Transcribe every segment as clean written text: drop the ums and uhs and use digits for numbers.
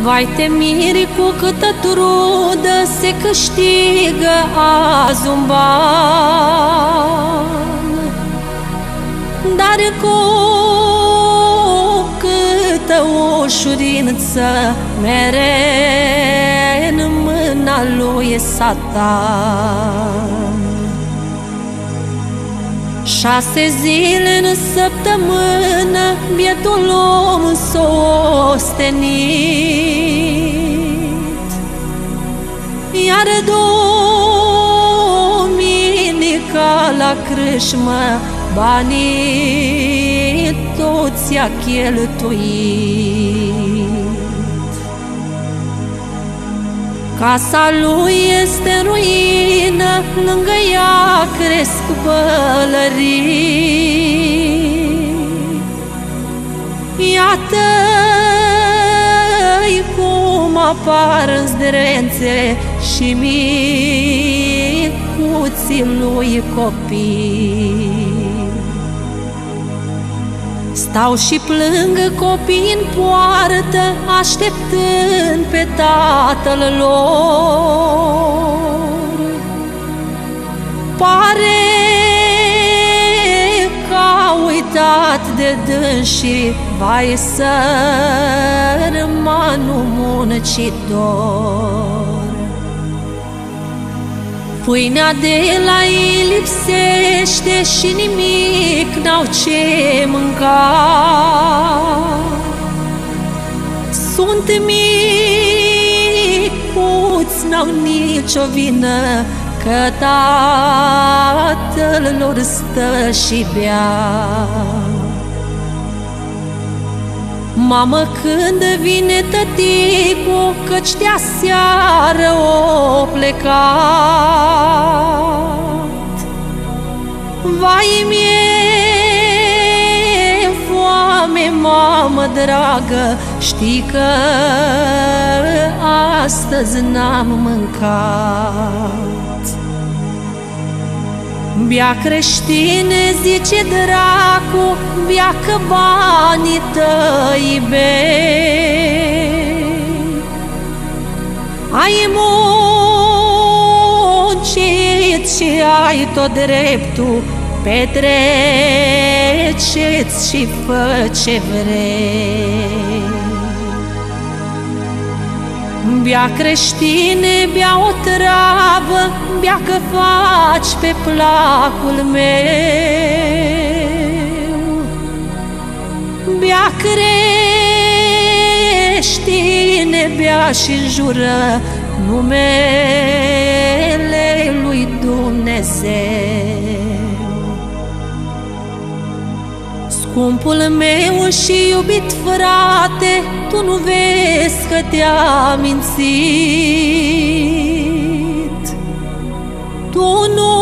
Vai te miri cu câtă trudă se câștigă azi un ban, dar cu câtă ușurință mere în mâna lui e Satan. 6 zile în săptămână bietul om s-o ostenit, iar duminica la crâșmă banii toți i-a cheltuit. Casa lui este în ruină, lângă ea cresc pălării. Iată-i cum apar în zdrențe și micuții lui copii. Stau și plâng copii în poartă, așteptând pe tatăl lor. Pare că a uitat de dânsii, vai sărmanul muncitor. Pâinea de la ei lipsește și nimic n-au ce mânca. Sunt micuți, n-au nicio vină, că tatăl lor stă și bea. Mamă, când vine tăticul, căci de-aseară o plecat, vai mie foame, mamă dragă, știi că astăzi n-am mâncat. Bea, creștine, zice dracu, bea că banii tăi bei. Ai muncit și ai tot dreptul, petreceți și fă ce vrei. Bea, creștine, bea o travă, bea că faci pe placul meu. Bea, creștine, bea și jură numele lui Dumnezeu. Scumpul meu și iubit frate, tu nu vezi că te-a mințit? Tu nu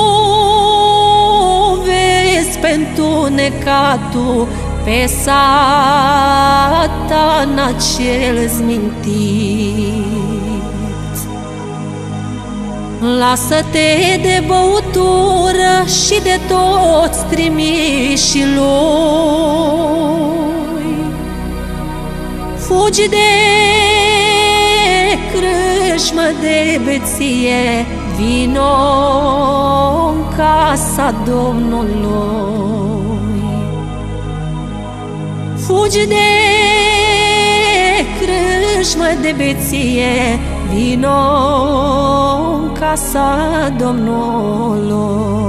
vezi pe întunecatul, pe Satana cel zmintit? Lasă-te de băutură și de toți trimișii lui. Fugi de crâșmă, de beție, vino în casa Domnului. Fugi de crâșmă, de beție, vino în casa Domnului.